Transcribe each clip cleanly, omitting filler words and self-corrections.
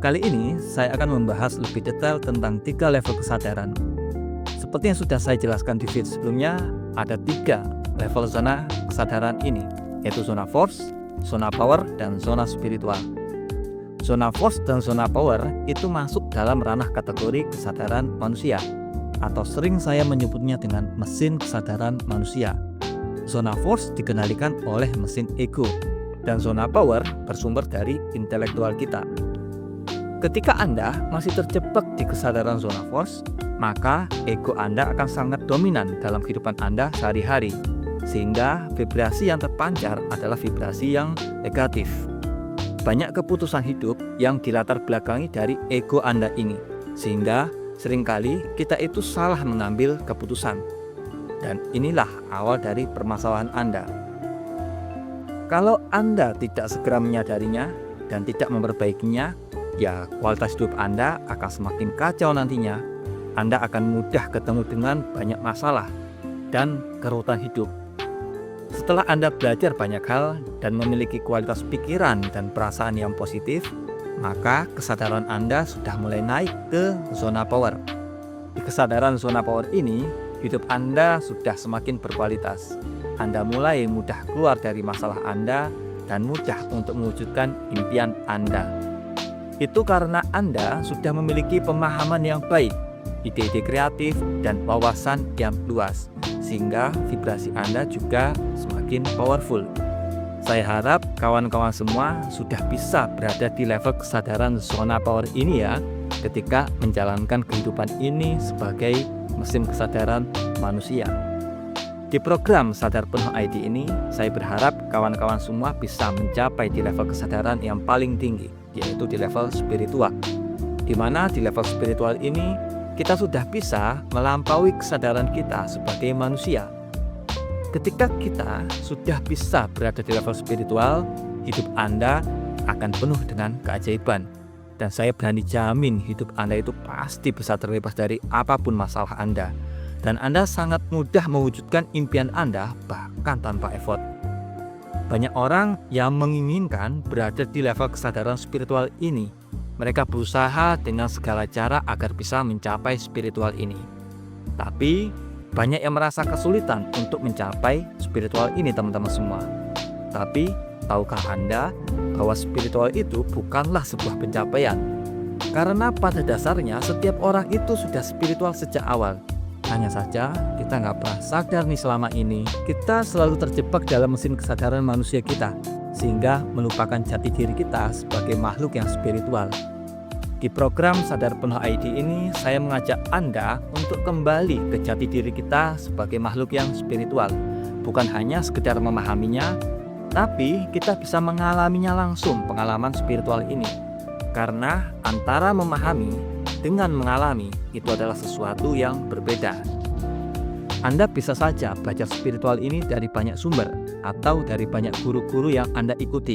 Kali ini saya akan membahas lebih detail tentang 3 level kesadaran. Seperti yang sudah saya jelaskan di video sebelumnya, ada 3 level zona kesadaran ini, yaitu zona force, zona power, dan zona spiritual. Zona force dan zona power itu masuk dalam ranah kategori kesadaran manusia, atau sering saya menyebutnya dengan mesin kesadaran manusia. Zona force dikendalikan oleh mesin ego, dan zona power bersumber dari intelektual kita. Ketika Anda masih terjebak di kesadaran zona force, maka ego Anda akan sangat dominan dalam kehidupan Anda sehari-hari, sehingga vibrasi yang terpancar adalah vibrasi yang negatif. Banyak keputusan hidup yang dilatar belakangi dari ego Anda ini, sehingga seringkali kita itu salah mengambil keputusan. Dan inilah awal dari permasalahan Anda. Kalau Anda tidak segera menyadarinya dan tidak memperbaikinya, ya kualitas hidup Anda akan semakin kacau nantinya. Anda akan mudah ketemu dengan banyak masalah dan kerutan hidup. Setelah Anda belajar banyak hal dan memiliki kualitas pikiran dan perasaan yang positif, maka kesadaran Anda sudah mulai naik ke zona power. Di kesadaran zona power ini, hidup Anda sudah semakin berkualitas. Anda mulai mudah keluar dari masalah Anda dan mudah untuk mewujudkan impian Anda. Itu karena Anda sudah memiliki pemahaman yang baik, ide-ide kreatif, dan wawasan yang luas, sehingga vibrasi Anda juga semakin powerful. Saya harap kawan-kawan semua sudah bisa berada di level kesadaran zona power ini ya, ketika menjalankan kehidupan ini sebagai mesin kesadaran manusia. Di program Sadar Penuh ID ini, saya berharap kawan-kawan semua bisa mencapai di level kesadaran yang paling tinggi, yaitu di level spiritual. Di mana di level spiritual ini, kita sudah bisa melampaui kesadaran kita sebagai manusia. Ketika kita sudah bisa berada di level spiritual, hidup Anda akan penuh dengan keajaiban. Dan saya berani jamin hidup Anda itu pasti bisa terbebas dari apapun masalah Anda. Dan Anda sangat mudah mewujudkan impian Anda bahkan tanpa effort. Banyak orang yang menginginkan berada di level kesadaran spiritual ini. Mereka berusaha dengan segala cara agar bisa mencapai spiritual ini. Tapi banyak yang merasa kesulitan untuk mencapai spiritual ini teman-teman semua. Tapi tahukah Anda bahwa spiritual itu bukanlah sebuah pencapaian? Karena pada dasarnya setiap orang itu sudah spiritual sejak awal. Hanya saja kita nggak pernah sadar nih selama ini. Kita selalu terjebak dalam mesin kesadaran manusia kita, sehingga melupakan jati diri kita sebagai makhluk yang spiritual. Di program Sadar Penuh ID ini, saya mengajak Anda untuk kembali ke jati diri kita sebagai makhluk yang spiritual. Bukan hanya sekedar memahaminya, tapi kita bisa mengalaminya langsung, pengalaman spiritual ini. Karena antara memahami dengan mengalami itu adalah sesuatu yang berbeda. Anda bisa saja belajar spiritual ini dari banyak sumber atau dari banyak guru-guru yang Anda ikuti.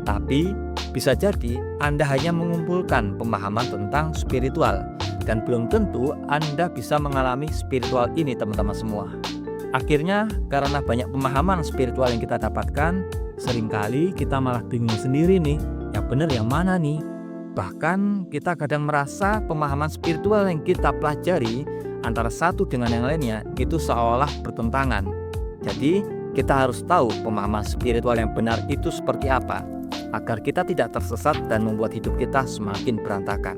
Tapi bisa jadi Anda hanya mengumpulkan pemahaman tentang spiritual dan belum tentu Anda bisa mengalami spiritual ini teman-teman semua. Akhirnya karena banyak pemahaman spiritual yang kita dapatkan, seringkali kita malah bingung sendiri nih, yang benar yang mana nih? Bahkan kita kadang merasa pemahaman spiritual yang kita pelajari antara satu dengan yang lainnya itu seolah bertentangan. Jadi kita harus tahu pemahaman spiritual yang benar itu seperti apa, agar kita tidak tersesat dan membuat hidup kita semakin berantakan.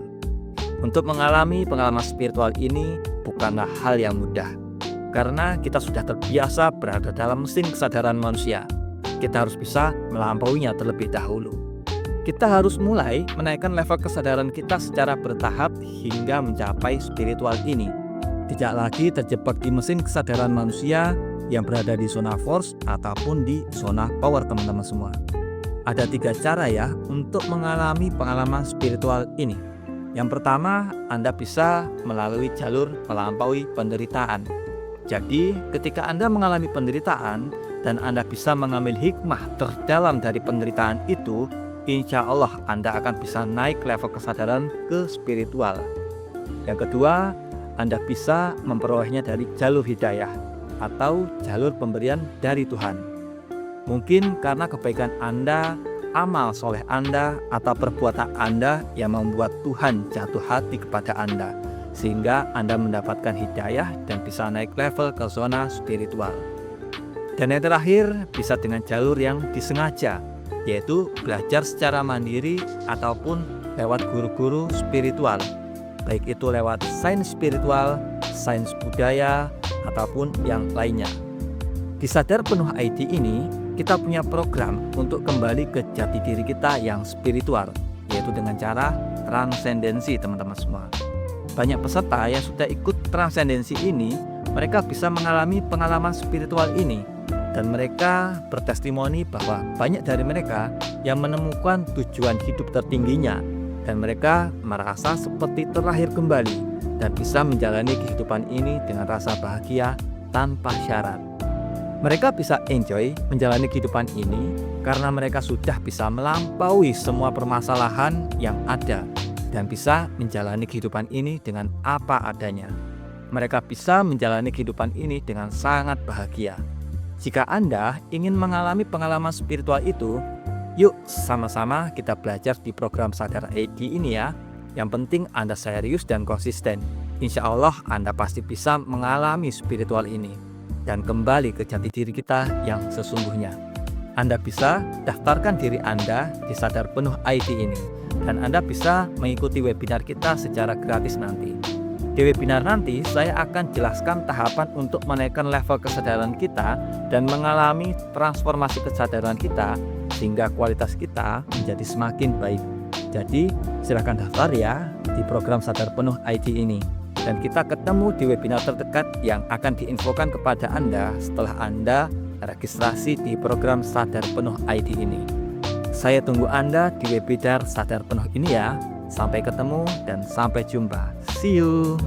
Untuk mengalami pengalaman spiritual ini bukanlah hal yang mudah, karena kita sudah terbiasa berada dalam mesin kesadaran manusia. Kita harus bisa melampauinya terlebih dahulu. Kita harus mulai menaikkan level kesadaran kita secara bertahap hingga mencapai spiritual ini. Tidak lagi terjebak di mesin kesadaran manusia yang berada di zona force ataupun di zona power teman-teman semua. Ada 3 cara ya untuk mengalami pengalaman spiritual ini. Yang pertama, Anda bisa melalui jalur melampaui penderitaan. Jadi, ketika Anda mengalami penderitaan dan Anda bisa mengambil hikmah terdalam dari penderitaan itu, insya Allah Anda akan bisa naik level kesadaran ke spiritual. Yang kedua, Anda bisa memperolehnya dari jalur hidayah atau jalur pemberian dari Tuhan. Mungkin karena kebaikan Anda amal soleh Anda atau perbuatan Anda yang membuat Tuhan jatuh hati kepada Anda, sehingga Anda mendapatkan hidayah dan bisa naik level ke zona spiritual. Dan yang terakhir, bisa dengan jalur yang disengaja, yaitu belajar secara mandiri ataupun lewat guru-guru spiritual, baik itu lewat sains spiritual, sains budaya, ataupun yang lainnya. Di Sadar Penuh ID ini, kita punya program untuk kembali ke jati diri kita yang spiritual, yaitu dengan cara transendensi, teman-teman semua. Banyak peserta yang sudah ikut transendensi ini, mereka bisa mengalami pengalaman spiritual ini, dan mereka bertestimoni bahwa banyak dari mereka yang menemukan tujuan hidup tertingginya, dan mereka merasa seperti terlahir kembali dan bisa menjalani kehidupan ini dengan rasa bahagia tanpa syarat. Mereka bisa enjoy menjalani kehidupan ini karena mereka sudah bisa melampaui semua permasalahan yang ada dan bisa menjalani kehidupan ini dengan apa adanya. Mereka bisa menjalani kehidupan ini dengan sangat bahagia. Jika Anda ingin mengalami pengalaman spiritual itu, yuk sama-sama kita belajar di program Sadar ID ini ya. Yang penting Anda serius dan konsisten. Insya Allah Anda pasti bisa mengalami spiritual ini dan kembali ke jati diri kita yang sesungguhnya. Anda bisa daftarkan diri Anda di Sadar Penuh ID ini, dan Anda bisa mengikuti webinar kita secara gratis nanti. Di webinar nanti, saya akan jelaskan tahapan untuk menaikkan level kesadaran kita dan mengalami transformasi kesadaran kita, sehingga kualitas kita menjadi semakin baik. Jadi, silakan daftar ya di program Sadar Penuh ID ini. Dan kita ketemu di webinar terdekat yang akan diinfokan kepada Anda setelah Anda registrasi di program Sadar Penuh ID ini. Saya tunggu Anda di webinar Sadar Penuh ini ya. Sampai ketemu dan sampai jumpa. See you.